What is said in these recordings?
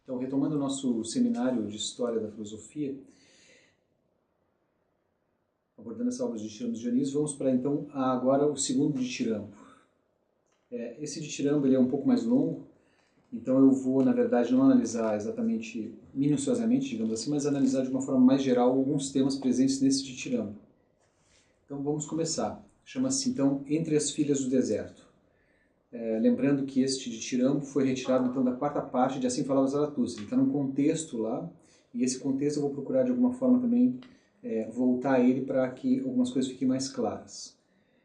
Então, retomando o nosso seminário de História da Filosofia, abordando essa obra de Tirano de Dionísio, vamos para então agora o segundo ditirambo. Esse ditirambo ele é um pouco mais longo, então eu vou, na verdade, não analisar exatamente, minuciosamente, digamos assim, mas analisar de uma forma mais geral alguns temas presentes nesse ditirambo. Então vamos começar. Chama-se então Entre as Filhas do Deserto. Lembrando que este ditirambo foi retirado então da quarta parte de Assim Falava Zaratustra. Ele está num contexto lá, e esse contexto eu vou procurar de alguma forma também voltar a ele para que algumas coisas fiquem mais claras.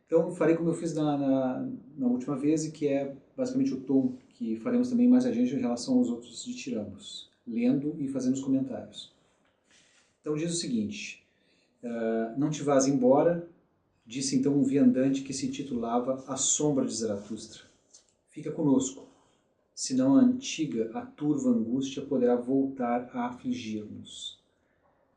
Então farei como eu fiz na última vez, e que é basicamente o tom que faremos também mais adiante em relação aos outros ditirambos, lendo e fazendo os comentários. Então diz o seguinte: não te vás embora, disse então um viandante que se titulava A Sombra de Zaratustra. Fica conosco, senão a antiga, a turva angústia poderá voltar a afligir-nos.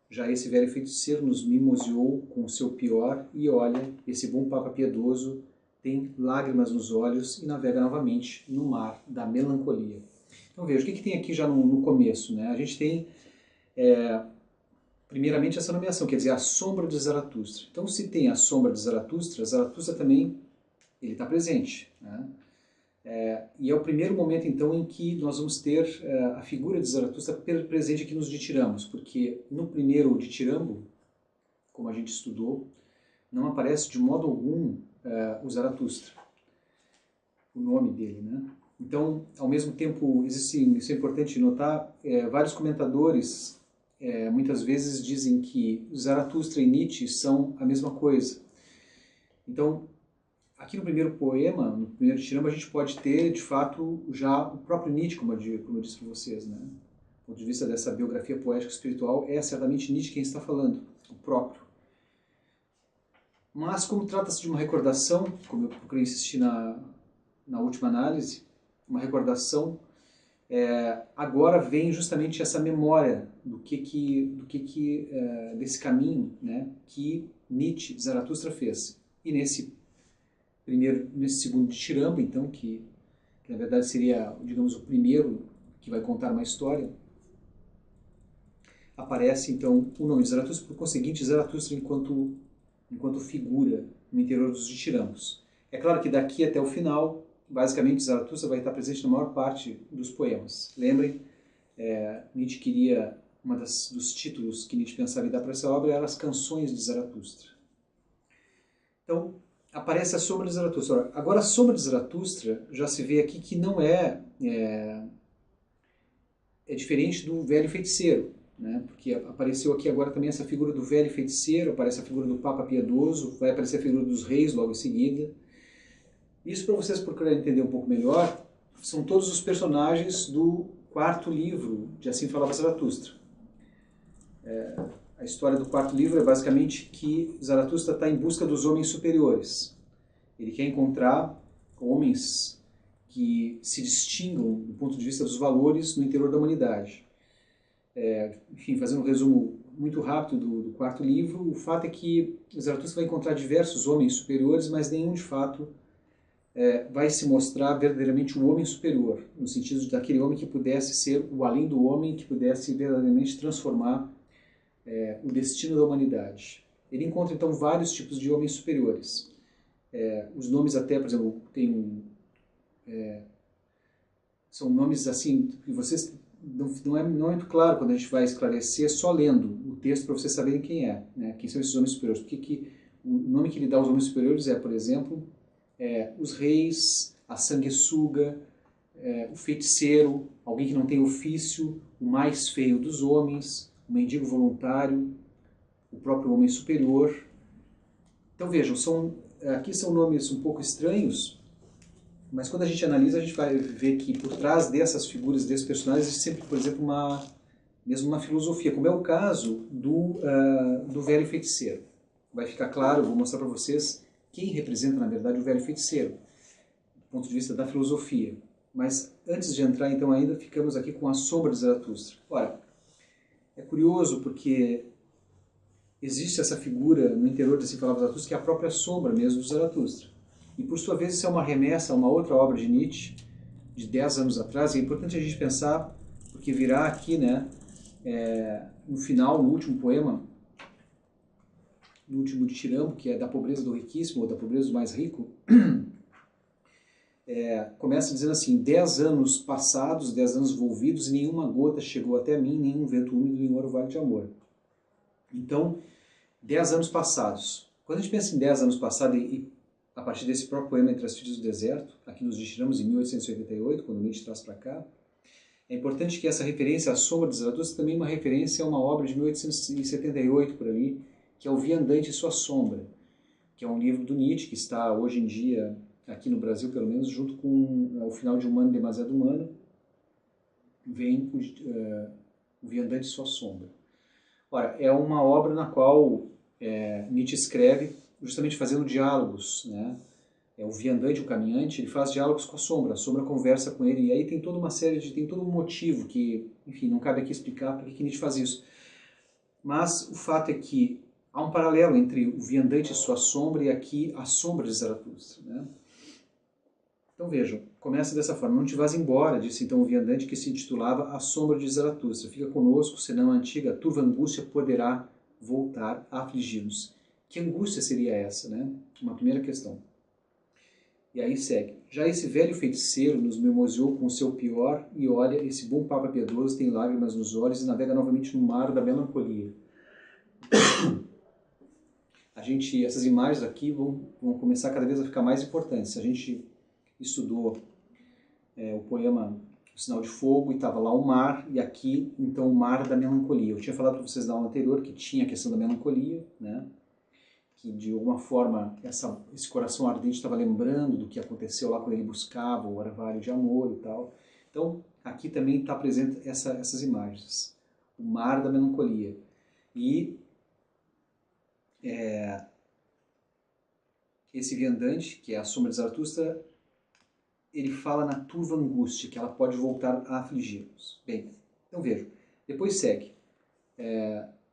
Já esse velho feiticeiro nos mimoseou com o seu pior, e olha, esse bom papa piedoso tem lágrimas nos olhos e navega novamente no mar da melancolia. Então veja, o que tem aqui já no começo, né? A gente tem, primeiramente, essa nomeação, quer dizer, a sombra de Zaratustra. Então, se tem a sombra de Zaratustra, Zaratustra também ele está presente, né? E é o primeiro momento, então, em que nós vamos ter a figura de Zaratustra presente aqui nos ditirambos, porque no primeiro ditirambo, como a gente estudou, não aparece de modo algum o Zaratustra, o nome dele, né? Então, ao mesmo tempo, isso é importante notar, vários comentadores muitas vezes dizem que Zaratustra e Nietzsche são a mesma coisa. Então, aqui no primeiro poema, no primeiro ditirambo, a gente pode ter, de fato, já o próprio Nietzsche, como eu disse para vocês, né? Do ponto de vista dessa biografia poética espiritual, é certamente Nietzsche quem está falando, o próprio. Mas, como trata-se de uma recordação, como eu procurei insistir na última análise, uma recordação, agora vem justamente essa memória desse caminho, né, que Nietzsche, Zaratustra, fez. E nesse segundo ditirambo, então, que na verdade seria, digamos, o primeiro que vai contar uma história, aparece então o nome de Zaratustra, por conseguinte, Zaratustra enquanto figura no interior dos ditirambos. É claro que daqui até o final, basicamente, Zaratustra vai estar presente na maior parte dos poemas. Lembrem, Nietzsche queria, dos títulos que Nietzsche pensava em dar para essa obra eram as Canções de Zaratustra. Então, aparece a sombra de Zaratustra. Agora, a sombra de Zaratustra já se vê aqui que não é diferente do velho feiticeiro, né? Porque apareceu aqui agora também essa figura do velho feiticeiro, aparece a figura do Papa Piedoso, vai aparecer a figura dos reis logo em seguida. Isso, para vocês procurarem entender um pouco melhor, são todos os personagens do quarto livro de Assim Falava Zaratustra. A história do quarto livro é basicamente que Zaratustra está em busca dos homens superiores. Ele quer encontrar homens que se distingam do ponto de vista dos valores no interior da humanidade. Enfim, fazendo um resumo muito rápido do quarto livro, o fato é que Zaratustra vai encontrar diversos homens superiores, mas nenhum de fato vai se mostrar verdadeiramente um homem superior, no sentido daquele homem que pudesse ser o além do homem, que pudesse verdadeiramente transformar o destino da humanidade. Ele encontra então vários tipos de homens superiores. Os nomes até, por exemplo, são nomes assim que vocês não é muito claro quando a gente vai esclarecer só lendo o texto para vocês saberem quem é, né? Quem são esses homens superiores. Porque o nome que ele dá aos homens superiores é, por exemplo, os reis, a sanguessuga, o feiticeiro, alguém que não tem ofício, o mais feio dos homens, o mendigo voluntário, o próprio homem superior. Então vejam, aqui são nomes um pouco estranhos, mas quando a gente analisa, a gente vai ver que por trás dessas figuras, desses personagens, existe sempre, por exemplo, mesmo uma filosofia, como é o caso do velho feiticeiro. Vai ficar claro, eu vou mostrar para vocês quem representa, na verdade, o velho feiticeiro, do ponto de vista da filosofia. Mas antes de entrar, então, ainda ficamos aqui com a sombra de Zaratustra. Ora, é curioso porque existe essa figura no interior de Assim Falava Zaratustra, que é a própria sombra mesmo do Zaratustra. E, por sua vez, isso é uma remessa a uma outra obra de Nietzsche, de 10 anos atrás, e é importante a gente pensar, porque virá aqui, né, no final, no último poema, no último ditirambo, que é da pobreza do riquíssimo, ou da pobreza do mais rico, começa dizendo assim: 10 anos passados, 10 anos volvidos, e nenhuma gota chegou até mim, nenhum vento úmido em orvalho de amor. Então, 10 anos passados. Quando a gente pensa em 10 anos passados, e a partir desse próprio poema Entre as Filhas do Deserto, aqui nos ditirambos em 1888, quando Nietzsche traz para cá, é importante que essa referência à Sombra de Zaratustra também é uma referência a uma obra de 1878, por ali, que é O Viandante e Sua Sombra, que é um livro do Nietzsche, que está hoje em dia, aqui no Brasil pelo menos, junto com O Final de Humano Demasiado Humano, vem O Viandante e Sua Sombra. Ora, é uma obra na qual Nietzsche escreve justamente fazendo diálogos, né? O viandante, o caminhante, ele faz diálogos com a sombra conversa com ele, e aí tem toda uma série tem todo um motivo que, enfim, não cabe aqui explicar porque que Nietzsche faz isso. Mas o fato é que há um paralelo entre o viandante e sua sombra e aqui a sombra de Zaratustra, né? Então vejam, começa dessa forma: não te vás embora, disse então o viandante, que se intitulava A Sombra de Zaratustra, fica conosco, senão a antiga turva angústia poderá voltar a afligir-nos. Que angústia seria essa, né? Uma primeira questão. E aí segue: já esse velho feiticeiro nos mimoseou com o seu pior, e olha, esse bom papa piedoso tem lágrimas nos olhos e navega novamente no mar da melancolia. Essas imagens aqui vão começar cada vez a ficar mais importantes. A gente estudou o poema O Sinal de Fogo, e estava lá o mar, e aqui, então, o mar da melancolia. Eu tinha falado para vocês na aula anterior que tinha a questão da melancolia, né? Que de alguma forma esse coração ardente estava lembrando do que aconteceu lá quando ele buscava o orvalho de amor e tal. Então, aqui também está presente essas imagens. O mar da melancolia. E esse viandante, que é a sombra de Zaratustra, ele fala na turva angústia, que ela pode voltar a afligir-nos. Bem, então vejam. Depois segue.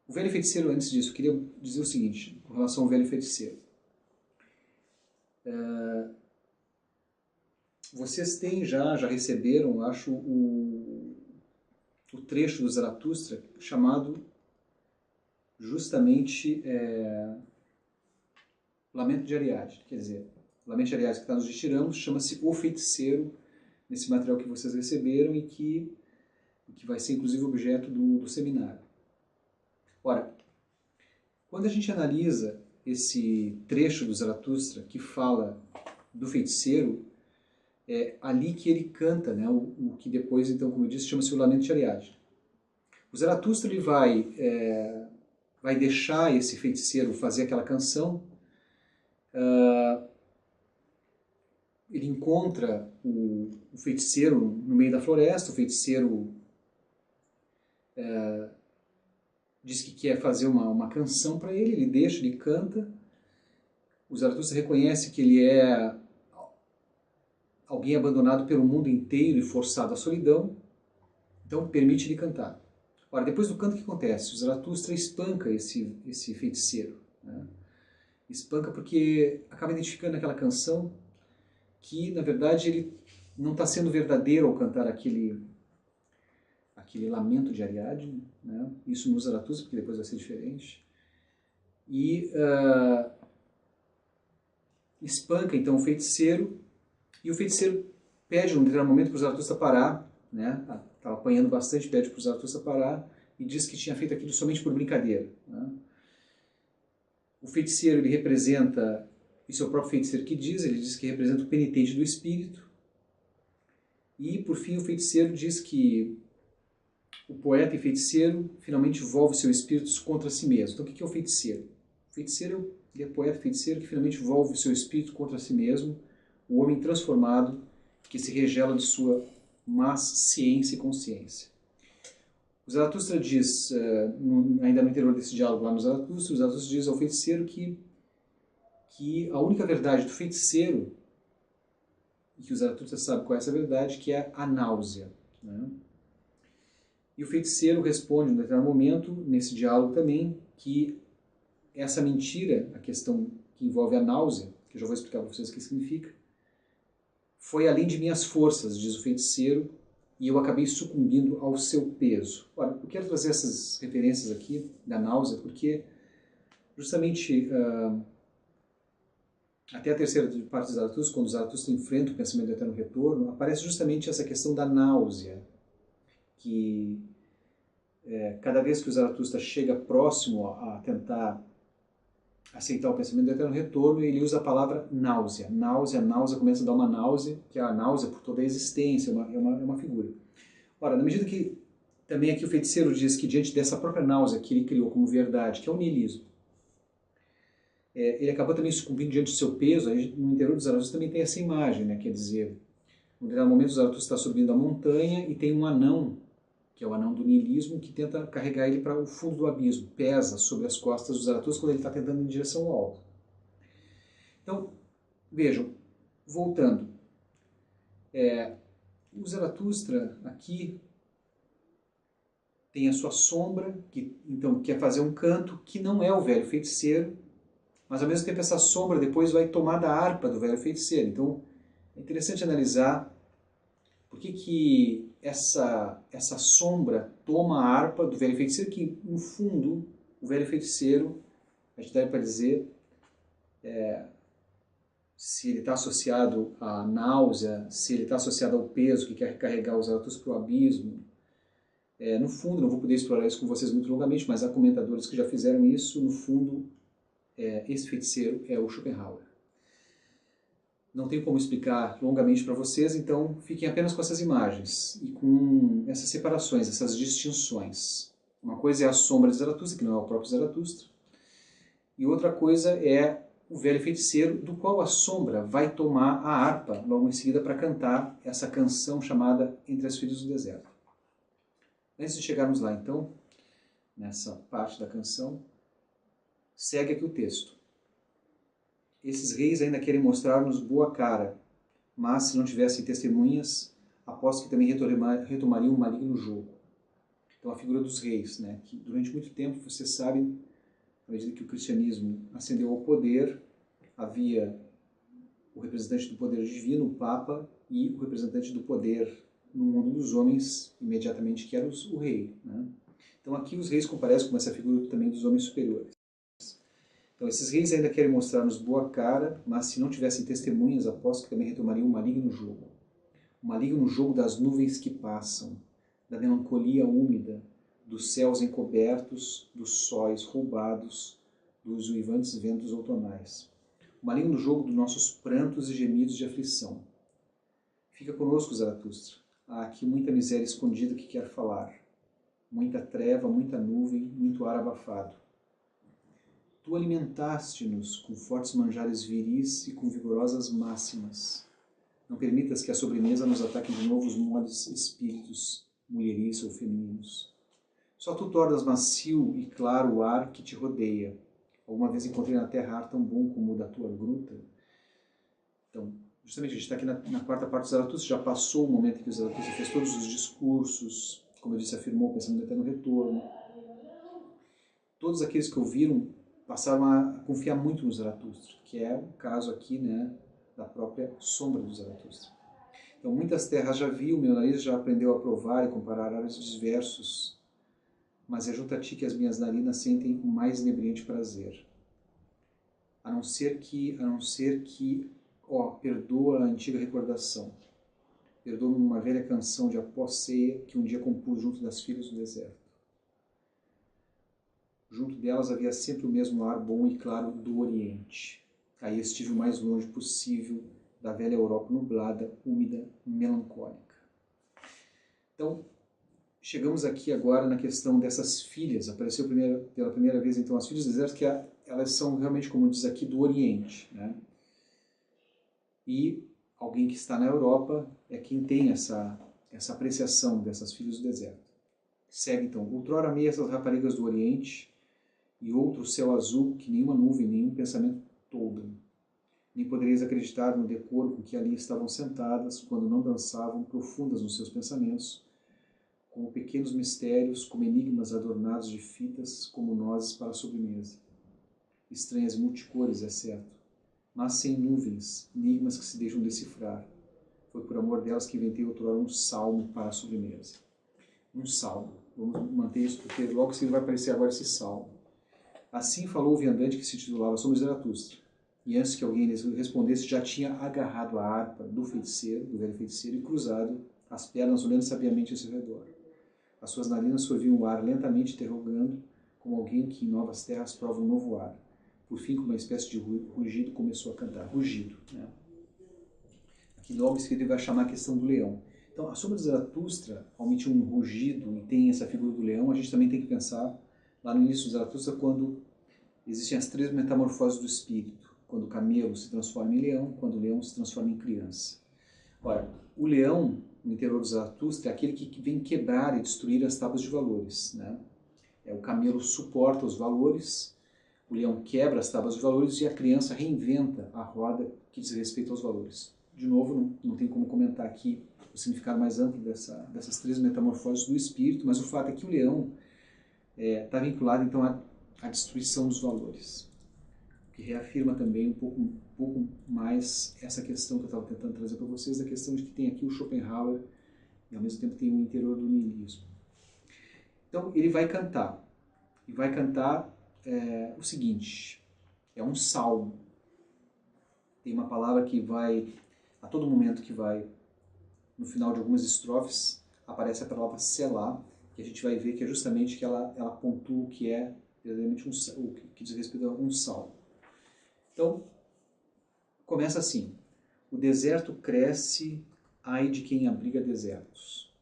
O velho feiticeiro, antes disso, eu queria dizer o seguinte, com relação ao velho feiticeiro. Vocês já receberam, acho, o trecho do Zaratustra chamado justamente Lamento de Ariadne. Quer dizer, o Lamento de Ariadne, que está nos ditirambos, chama-se O Feiticeiro, nesse material que vocês receberam e que vai ser inclusive objeto do seminário. Ora, quando a gente analisa esse trecho do Zaratustra que fala do feiticeiro, é ali que ele canta, né, o que depois, então, como eu disse, chama-se o Lamento de Ariadne. O Zaratustra ele vai deixar esse feiticeiro fazer aquela canção. Ele encontra o feiticeiro no meio da floresta. O feiticeiro diz que quer fazer uma canção para ele, ele deixa, ele canta. O Zaratustra reconhece que ele é alguém abandonado pelo mundo inteiro e forçado à solidão, então permite ele cantar. Ora, depois do canto, o que acontece? O Zaratustra espanca esse feiticeiro, né? Espanca porque acaba identificando aquela canção que, na verdade, ele não está sendo verdadeiro ao cantar aquele lamento de Ariadne, né? Isso no Zaratustra, porque depois vai ser diferente. E espanca, então, o feiticeiro, e o feiticeiro pede, num determinado momento, para o Zaratustra parar, né? Estava apanhando bastante, pede para o Zaratustra parar, e diz que tinha feito aquilo somente por brincadeira, né? O feiticeiro, ele representa, isso é o próprio feiticeiro que diz, ele diz que representa o penitente do espírito, e, por fim, o feiticeiro diz que o poeta e feiticeiro finalmente volve seu espírito contra si mesmo. Então, o que é o feiticeiro? O feiticeiro é o poeta e feiticeiro que finalmente volve seu espírito contra si mesmo, o homem transformado que se regela de sua más ciência e consciência. O Zaratustra diz, ainda no interior desse diálogo lá no Zaratustra, o Zaratustra diz ao feiticeiro que a única verdade do feiticeiro, e que o Zaratustra sabe qual é essa verdade, que é a náusea, né? E o feiticeiro responde, em um determinado momento, nesse diálogo também, que essa mentira, a questão que envolve a náusea, que eu já vou explicar para vocês o que significa, foi além de minhas forças, diz o feiticeiro, e eu acabei sucumbindo ao seu peso. Ora, eu quero trazer essas referências aqui da náusea porque justamente até a terceira parte de Zaratustra, quando Zaratustra enfrenta o pensamento do eterno retorno, aparece justamente essa questão da náusea, que cada vez que o Zaratustra chega próximo a tentar aceitar o pensamento do eterno retorno, ele usa a palavra náusea. Náusea, começa a dar uma náusea, que é a náusea por toda a existência, é uma figura. Ora, na medida que também aqui o feiticeiro diz que diante dessa própria náusea que ele criou como verdade, que é o niilismo, ele acabou também sucumbindo diante do seu peso. Aí, no interior do Zaratustra também tem essa imagem, né? Quer dizer, no determinado momento o Zaratustra está subindo a montanha e tem um anão, que é o anão do niilismo, que tenta carregar ele para o fundo do abismo, pesa sobre as costas do Zaratustra quando ele está tentando ir em direção ao alto. Então, vejam, voltando, o Zaratustra aqui tem a sua sombra, que então quer fazer um canto que não é o velho feiticeiro, mas ao mesmo tempo essa sombra depois vai tomar da harpa do velho feiticeiro. Então é interessante analisar por que essa sombra toma a harpa do velho feiticeiro, que no fundo o velho feiticeiro, a gente deve para dizer, se ele está associado à náusea, se ele está associado ao peso que quer carregar os Zaratustra para o abismo. No fundo, não vou poder explorar isso com vocês muito longamente, mas há comentadores que já fizeram isso. No fundo, esse feiticeiro é o Schopenhauer. Não tenho como explicar longamente para vocês, então fiquem apenas com essas imagens e com essas separações, essas distinções. Uma coisa é a sombra de Zaratustra, que não é o próprio Zaratustra, e outra coisa é o velho feiticeiro, do qual a sombra vai tomar a harpa logo em seguida para cantar essa canção chamada Entre as Filhas do Deserto. Antes de chegarmos lá, então, nessa parte da canção, segue aqui o texto. Esses reis ainda querem mostrar-nos boa cara, mas se não tivessem testemunhas, aposto que também retomariam um maligno jogo. Então a figura dos reis, né, que durante muito tempo, vocês sabem, à medida que o cristianismo ascendeu ao poder, havia o representante do poder divino, o Papa, e o representante do poder no mundo dos homens, imediatamente, que era o rei. Né? Então aqui os reis comparecem com essa figura também dos homens superiores. Então, esses reis ainda querem mostrar-nos boa cara, mas se não tivessem testemunhas, aposto que também retomariam um maligno jogo. O maligno jogo das nuvens que passam, da melancolia úmida, dos céus encobertos, dos sóis roubados, dos uivantes ventos outonais. O maligno jogo dos nossos prantos e gemidos de aflição. Fica conosco, Zaratustra. Há aqui muita miséria escondida que quer falar. Muita treva, muita nuvem, muito ar abafado. Tu alimentaste-nos com fortes manjares viris e com vigorosas máximas. Não permitas que a sobremesa nos ataque de novo os moles espíritos, mulheris ou femininos. Só tu tornas macio e claro o ar que te rodeia. Alguma vez encontrei na terra ar tão bom como o da tua gruta. Então, justamente a gente está aqui na quarta parte do Zaratustra, já passou o momento em que o Zaratustra fez todos os discursos, como eu disse, afirmou o pensamento do eterno retorno. Todos aqueles que ouviram passaram a confiar muito no Zaratustra, que é o caso aqui, né, da própria sombra do Zaratustra. Então, muitas terras já vi, o meu nariz já aprendeu a provar e comparar ares diversos, mas é junto a ti que as minhas narinas sentem o mais inebriante prazer. A não ser que, perdoa a antiga recordação, perdoa-me uma velha canção de após-ceia que um dia compus junto das filhas do deserto. Junto delas havia sempre o mesmo ar bom e claro do Oriente. Aí estive o mais longe possível da velha Europa nublada, úmida, melancólica. Então, chegamos aqui agora na questão dessas filhas. Apareceu pela primeira vez, então, as filhas do deserto, que elas são realmente, como diz aqui, do Oriente. Né? E alguém que está na Europa é quem tem essa apreciação dessas filhas do deserto. Segue, então. Outrora amei essas raparigas do Oriente, e outro céu azul que nenhuma nuvem, nenhum pensamento toldam. Nem podereis acreditar no decoro com que ali estavam sentadas, quando não dançavam, profundas nos seus pensamentos, como pequenos mistérios, como enigmas adornados de fitas, como nozes para a sobremesa. Estranhas multicores, é certo, mas sem nuvens, enigmas que se deixam decifrar. Foi por amor delas que inventei outrora um salmo para a sobremesa. Um salmo. Vamos manter isso, porque logo cedo vai aparecer agora esse salmo. Assim falou o viandante que se titulava Somos Zaratustra. E antes que alguém lhes respondesse, já tinha agarrado a harpa do feiticeiro, do velho feiticeiro, e cruzado as pernas, olhando sabiamente ao seu redor. As suas narinas sorviam o ar lentamente, interrogando, como alguém que em novas terras prova um novo ar. Por fim, com uma espécie de rugido, começou a cantar. Rugido, né? Aqui logo em seguida ele vai chamar a questão do leão. Então, a Sombra de Zaratustra, ao emitir um rugido e tem essa figura do leão, a gente também tem que pensar lá no início de Zaratustra, quando existem as 3 metamorfoses do espírito. Quando o camelo se transforma em leão, quando o leão se transforma em criança. Ora, o leão, no interior do Zaratustra, é aquele que vem quebrar e destruir as tábuas de valores, né? O camelo suporta os valores, o leão quebra as tábuas de valores e a criança reinventa a roda que diz respeito aos valores. De novo, não tem como comentar aqui o significado mais amplo dessas 3 metamorfoses do espírito, mas o fato é que o leão está vinculado então à destruição dos valores, o que reafirma também um pouco mais essa questão que eu estava tentando trazer para vocês, da questão de que tem aqui o Schopenhauer e ao mesmo tempo tem o interior do niilismo. Então ele vai cantar, e vai cantar o seguinte, é um salmo. Tem uma palavra que vai, a todo momento que vai, no final de algumas estrofes, aparece a palavra Selá, que a gente vai ver que é justamente que ela pontua o que é verdadeiramente o que diz respeito a um salmo. Então, começa assim, o deserto cresce, ai de quem abriga desertos.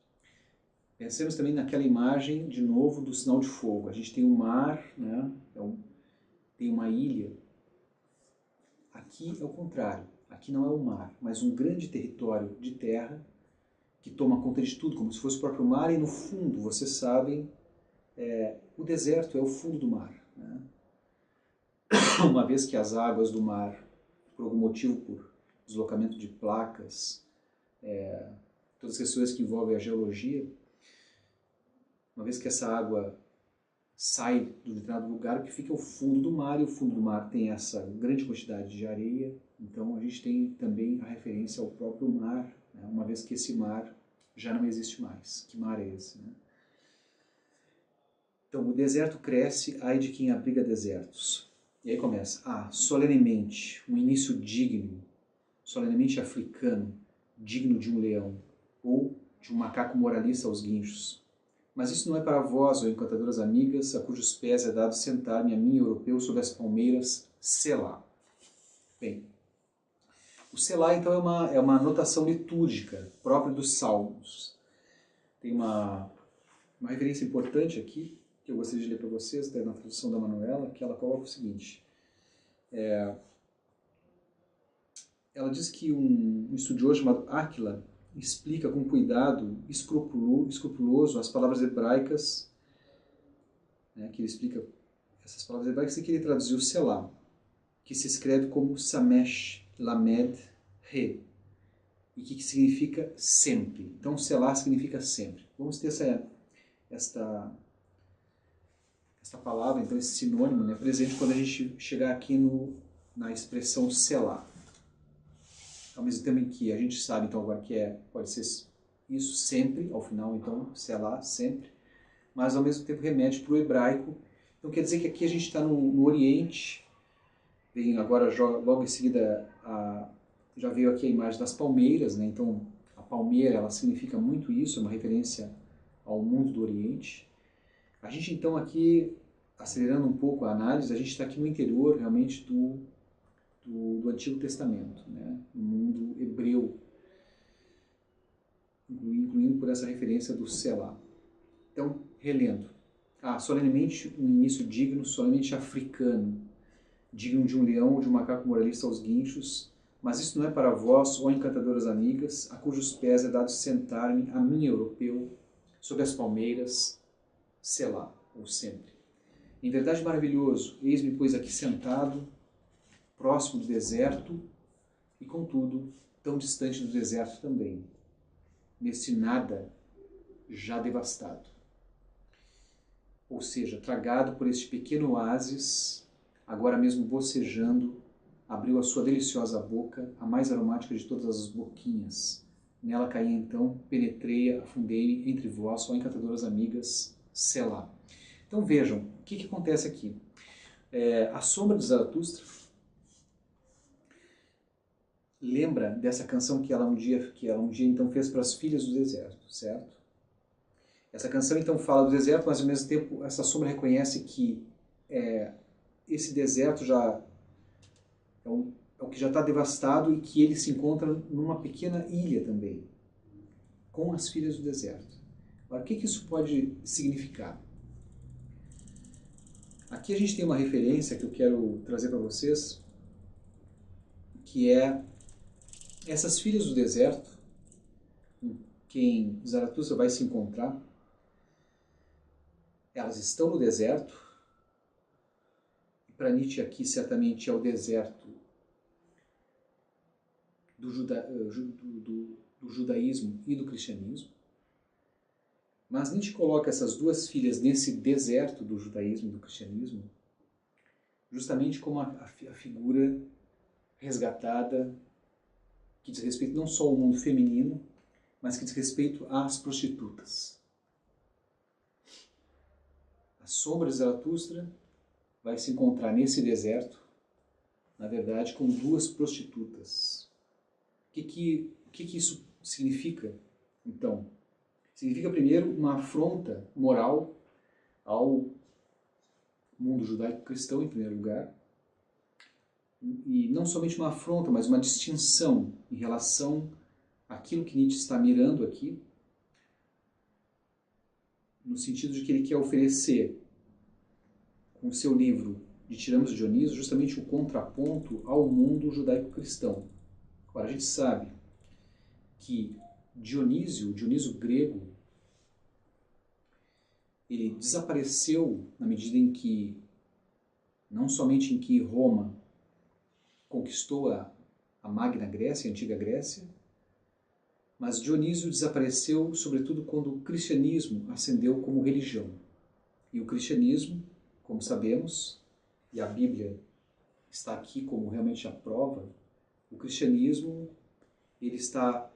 Pensemos também naquela imagem, de novo, do sinal de fogo. A gente tem um mar, né? Tem uma ilha. Aqui é o contrário. Aqui não é o mar, mas um grande território de terra que toma conta de tudo, como se fosse o próprio mar, e no fundo, vocês sabem, o deserto é o fundo do mar, né? Uma vez que as águas do mar, por algum motivo, por deslocamento de placas, todas as questões que envolvem a geologia, uma vez que essa água sai de um determinado lugar, o que fica é o fundo do mar, e o fundo do mar tem essa grande quantidade de areia, então a gente tem também a referência ao próprio mar, né? Uma vez que esse mar já não existe mais. Que mar é esse, né? Então, o deserto cresce, ai de quem abriga desertos. E aí começa, solenemente, um início digno, solenemente africano, digno de um leão, ou de um macaco moralista aos guinchos. Mas isso não é para vós, ó encantadoras amigas, a cujos pés é dado sentar-me a mim, europeu, sob as palmeiras, Selá. Bem, o Selá, então, é uma notação litúrgica própria dos salmos. Tem uma referência importante aqui, que eu gostaria de ler para vocês, na tradução da Manuela, que ela coloca o seguinte. Ela diz que um estudioso chamado Aquila explica com cuidado escrupuloso as palavras hebraicas, né, que ele explica essas palavras hebraicas, e que ele traduziu Selá, que se escreve como Samesh Lamed Re, e que significa sempre. Então, Selá significa sempre. Vamos ter esta palavra, então esse sinônimo, né, presente quando a gente chegar aqui na expressão Selá. Ao mesmo tempo em que a gente sabe, então, agora que pode ser isso sempre, ao final, então, Selá, sempre, mas ao mesmo tempo remete para o hebraico. Então quer dizer que aqui a gente está no Oriente, vem agora logo em seguida, já veio aqui a imagem das palmeiras, né? Então a palmeira, ela significa muito isso, é uma referência ao mundo do Oriente. A gente então aqui, acelerando um pouco a análise, a gente está aqui no interior realmente do Antigo Testamento, né? No mundo hebreu, incluindo por essa referência do Selá. Então, relendo. Solenemente um início digno, solenemente africano, digno de um leão ou de um macaco moralista aos guinchos, mas isso não é para vós, ó encantadoras amigas, a cujos pés é dado sentar-me, a mim, europeu, sob as palmeiras, Selá, ou sempre. Em verdade maravilhoso, eis-me, pois, aqui sentado, próximo do deserto, e, contudo, tão distante do deserto também, nesse nada já devastado. Ou seja, tragado por este pequeno oásis, agora mesmo bocejando, abriu a sua deliciosa boca, a mais aromática de todas as boquinhas, Nela caí então, penetrei, afundei entre vós, só encantadoras amigas, Selá. Então vejam, o que acontece aqui? A sombra de Zaratustra lembra dessa canção que ela um dia então fez para as filhas do deserto, certo? Essa canção então fala do deserto, mas ao mesmo tempo essa sombra reconhece que esse deserto já é o que já está devastado e que ele se encontra numa pequena ilha também, com as filhas do deserto. Agora, o que isso pode significar? Aqui a gente tem uma referência que eu quero trazer para vocês, que é essas filhas do deserto, com quem Zaratustra vai se encontrar. Elas estão no deserto, e para Nietzsche aqui certamente é o deserto do judaísmo e do cristianismo. Mas Nietzsche coloca essas duas filhas nesse deserto do judaísmo e do cristianismo justamente como a figura resgatada que diz respeito não só ao mundo feminino, mas que diz respeito às prostitutas. A sombra de Zaratustra vai se encontrar nesse deserto, na verdade, com duas prostitutas. O que isso significa, então? Significa, primeiro, uma afronta moral ao mundo judaico-cristão, em primeiro lugar, e não somente uma afronta, mas uma distinção em relação àquilo que Nietzsche está mirando aqui, no sentido de que ele quer oferecer, com o seu livro de Tiramos de Dioniso, justamente o contraponto ao mundo judaico-cristão. Agora, a gente sabe que Dionísio, o Dioniso grego, ele desapareceu na medida em que, não somente em que Roma conquistou a Magna Grécia, a Antiga Grécia, mas Dionísio desapareceu sobretudo quando o cristianismo ascendeu como religião. E o cristianismo, como sabemos, e a Bíblia está aqui como realmente a prova, o cristianismo ele está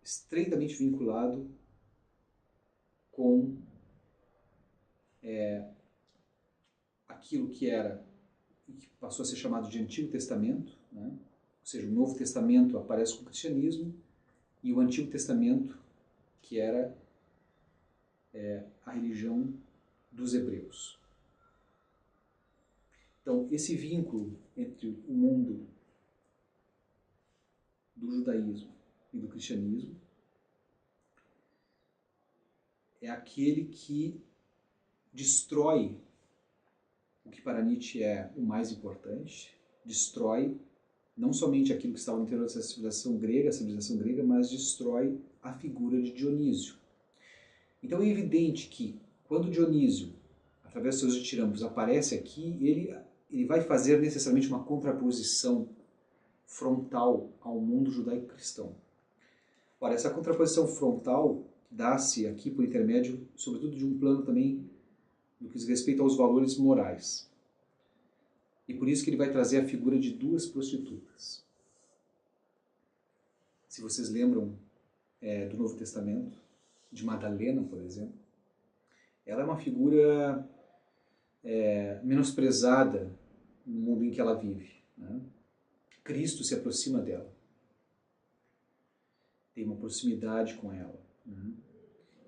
estreitamente vinculado com aquilo que era e que passou a ser chamado de Antigo Testamento, né? Ou seja, o Novo Testamento aparece com o cristianismo e o Antigo Testamento, que era a religião dos hebreus. Então, esse vínculo entre o mundo do judaísmo e do cristianismo é aquele que destrói o que para Nietzsche é o mais importante, destrói não somente aquilo que estava no interior dessa civilização grega, mas destrói a figura de Dionísio. Então é evidente que quando Dionísio, através dos seus ditirambos, aparece aqui, ele vai fazer necessariamente uma contraposição frontal ao mundo judaico-cristão. Ora, essa contraposição frontal dá-se aqui por intermédio, sobretudo, de um plano também no que diz respeito aos valores morais. E por isso que ele vai trazer a figura de duas prostitutas. Se vocês lembram do Novo Testamento, de Madalena, por exemplo, ela é uma figura menosprezada no mundo em que ela vive, né? Cristo se aproxima dela, tem uma proximidade com ela, né?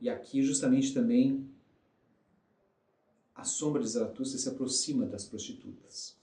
E aqui justamente também a sombra de Zaratustra se aproxima das prostitutas.